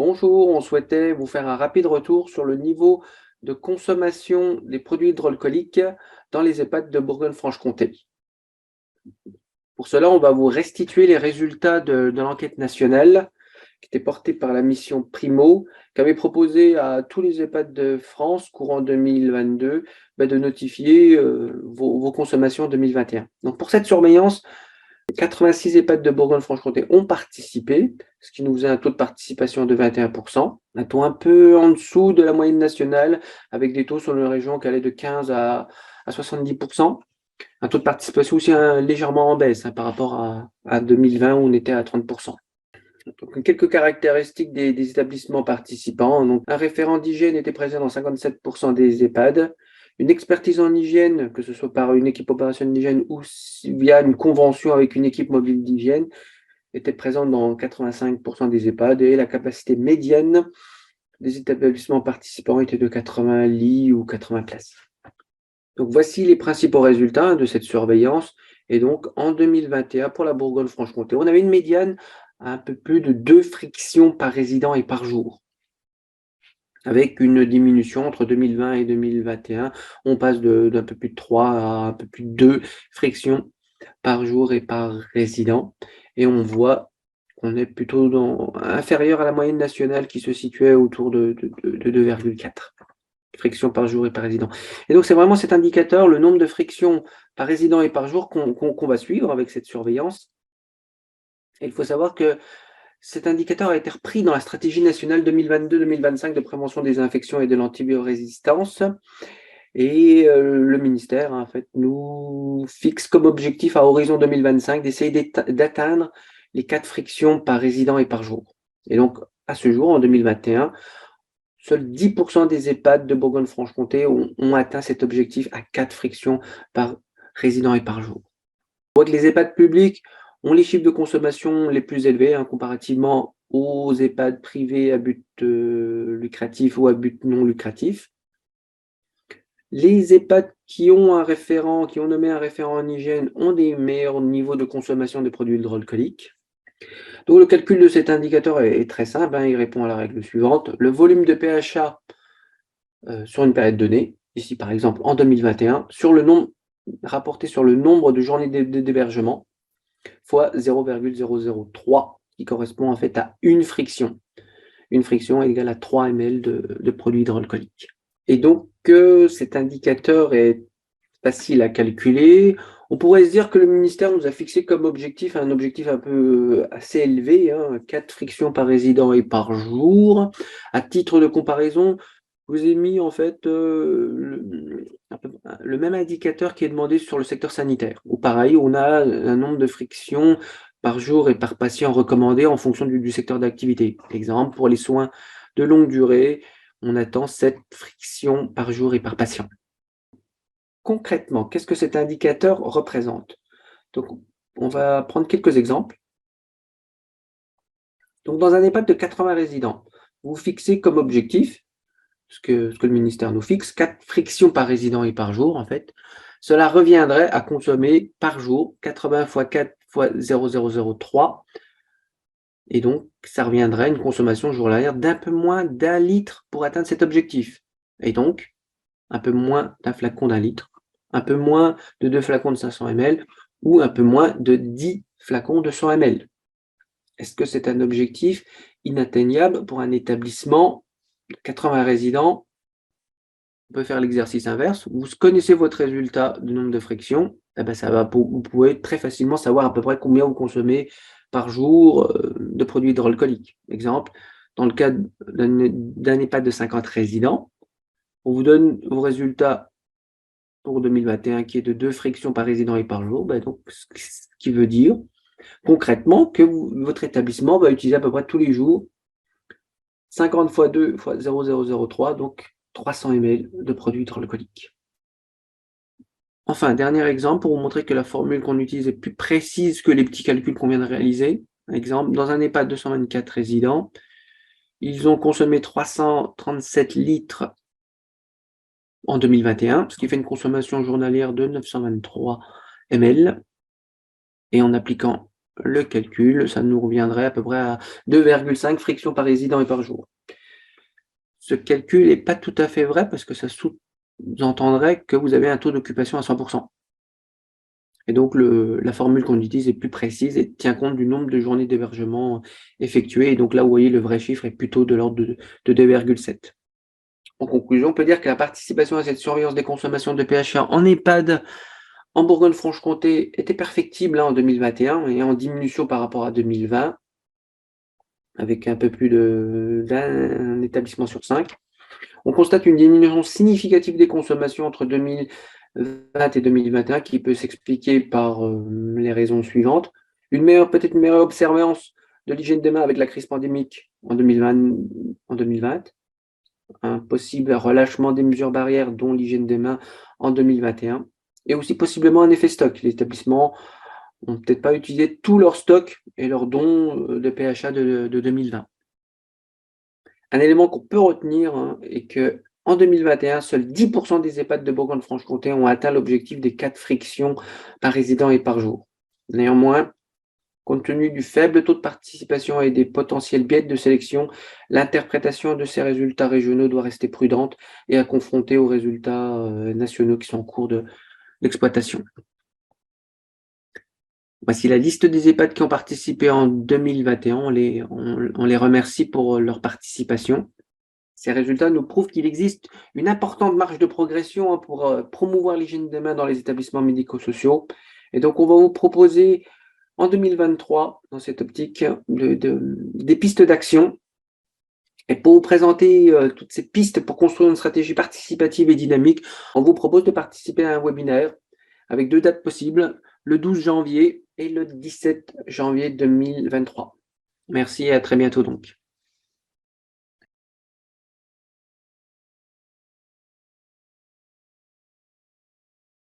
Bonjour, on souhaitait vous faire un rapide retour sur le niveau de consommation des produits hydroalcooliques dans les EHPAD de Bourgogne-Franche-Comté. Pour cela, on va vous restituer les résultats de l'enquête nationale qui était portée par la mission Primo, qui avait proposé à tous les EHPAD de France, courant 2022, de notifier vos consommations 2021. Donc pour cette surveillance, 86 EHPAD de Bourgogne-Franche-Comté ont participé, ce qui nous faisait un taux de participation de 21%, un taux un peu en dessous de la moyenne nationale, avec des taux sur une région qui allait de 15 à 70%. Un taux de participation aussi légèrement en baisse par rapport à 2020 où on était à 30%. Donc, quelques caractéristiques des établissements participants. Donc, un référent d'hygiène était présent dans 57% des EHPAD. Une expertise en hygiène, que ce soit par une équipe opérationnelle d'hygiène ou via une convention avec une équipe mobile d'hygiène, était présente dans 85% des EHPAD et la capacité médiane des établissements participants était de 80 lits ou 80 places. Donc voici les principaux résultats de cette surveillance. Et donc en 2021, pour la Bourgogne-Franche-Comté, on avait une médiane à un peu plus de 2 frictions par résident et par jour, avec une diminution entre 2020 et 2021. On passe d'un peu plus de 3 à un peu plus de 2 frictions par jour et par résident. Et on voit qu'on est plutôt inférieur à la moyenne nationale qui se situait autour de 2,4 frictions par jour et par résident. Et donc, c'est vraiment cet indicateur, le nombre de frictions par résident et par jour qu'on va suivre avec cette surveillance. Et il faut savoir que cet indicateur a été repris dans la stratégie nationale 2022-2025 de prévention des infections et de l'antibiorésistance. Et le ministère, en fait, nous fixe comme objectif à horizon 2025 d'essayer d'atteindre les 4 frictions par résident et par jour. Et donc, à ce jour, en 2021, seuls 10% des EHPAD de Bourgogne-Franche-Comté ont atteint cet objectif à 4 frictions par résident et par jour. On voit que les EHPAD publics ont les chiffres de consommation les plus élevés comparativement aux EHPAD privés à but lucratif ou à but non lucratif. Les EHPAD qui ont nommé un référent en hygiène ont des meilleurs niveaux de consommation de produits hydroalcooliques. Donc le calcul de cet indicateur est très simple, il répond à la règle suivante. Le volume de PHA sur une période donnée, ici par exemple en 2021, rapporté sur le nombre de journées d'hébergement, fois 0,003, qui correspond en fait à une friction. Une friction égale à 3 ml de produits hydroalcooliques. Et donc, cet indicateur est facile à calculer. On pourrait se dire que le ministère nous a fixé comme objectif un objectif un peu assez élevé, 4 frictions par résident et par jour. À titre de comparaison, je vous ai mis en fait le même indicateur qui est demandé sur le secteur sanitaire, où pareil, on a un nombre de frictions par jour et par patient recommandé en fonction du secteur d'activité. Exemple, pour les soins de longue durée, on attend 7 frictions par jour et par patient. Concrètement, qu'est-ce que cet indicateur représente? Donc, on va prendre quelques exemples. Donc, dans un EHPAD de 80 résidents, vous fixez comme objectif, ce que le ministère nous fixe, 4 frictions par résident et par jour, en fait. Cela reviendrait à consommer par jour 80 fois 4 fois 0,003. Et donc, ça reviendrait à une consommation journalière d'un peu moins d'1 litre pour atteindre cet objectif. Et donc, un peu moins d'un flacon d'1 litre, un peu moins de 2 flacons de 500 ml ou un peu moins de 10 flacons de 100 ml. Est-ce que c'est un objectif inatteignable pour un établissement de 80 résidents? On peut faire l'exercice inverse. Vous connaissez votre résultat du nombre de frictions, vous pouvez très facilement savoir à peu près combien vous consommez par jour de produits hydroalcooliques. Exemple, dans le cas d'un EHPAD de 50 résidents, on vous donne vos résultats pour 2021 qui est de 2 frictions par résident et par jour, donc, ce qui veut dire concrètement que votre établissement va utiliser à peu près tous les jours 50 fois 2 fois 0,003, donc 300 ml de produits hydroalcooliques. Enfin, dernier exemple pour vous montrer que la formule qu'on utilise est plus précise que les petits calculs qu'on vient de réaliser. Exemple, dans un EHPAD de 224 résidents, ils ont consommé 337 litres en 2021, ce qui fait une consommation journalière de 923 ml. Et en appliquant le calcul, ça nous reviendrait à peu près à 2,5 frictions par résident et par jour. Ce calcul n'est pas tout à fait vrai parce que ça sous-entendrait que vous avez un taux d'occupation à 100%. Et donc la formule qu'on utilise est plus précise et tient compte du nombre de journées d'hébergement effectuées. Et donc là, vous voyez, le vrai chiffre est plutôt de l'ordre de 2,7. En conclusion, on peut dire que la participation à cette surveillance des consommations de PHA en EHPAD en Bourgogne-Franche-Comté était perfectible en 2021 et en diminution par rapport à 2020, avec un peu plus d'un établissement sur 5. On constate une diminution significative des consommations entre 2020 et 2021 qui peut s'expliquer par les raisons suivantes. Peut-être une meilleure observance de l'hygiène des mains avec la crise pandémique en 2020, un possible relâchement des mesures barrières, dont l'hygiène des mains en 2021, et aussi possiblement un effet stock. Les établissements n'ont peut-être pas utilisé tout leur stock et leurs dons de PHA de 2020. Un élément qu'on peut retenir est que en 2021, seuls 10% des EHPAD de Bourgogne-Franche-Comté ont atteint l'objectif des 4 frictions par résident et par jour. Néanmoins, compte tenu du faible taux de participation et des potentiels biais de sélection, l'interprétation de ces résultats régionaux doit rester prudente et à confronter aux résultats nationaux qui sont en cours d'exploitation. Voici la liste des EHPAD qui ont participé en 2021. On les remercie pour leur participation. Ces résultats nous prouvent qu'il existe une importante marge de progression pour promouvoir l'hygiène des mains dans les établissements médico-sociaux. Et donc, on va vous proposer en 2023, dans cette optique, des pistes d'action. Et pour vous présenter toutes ces pistes pour construire une stratégie participative et dynamique, on vous propose de participer à un webinaire avec 2 dates possibles, le 12 janvier et le 17 janvier 2023. Merci et à très bientôt donc.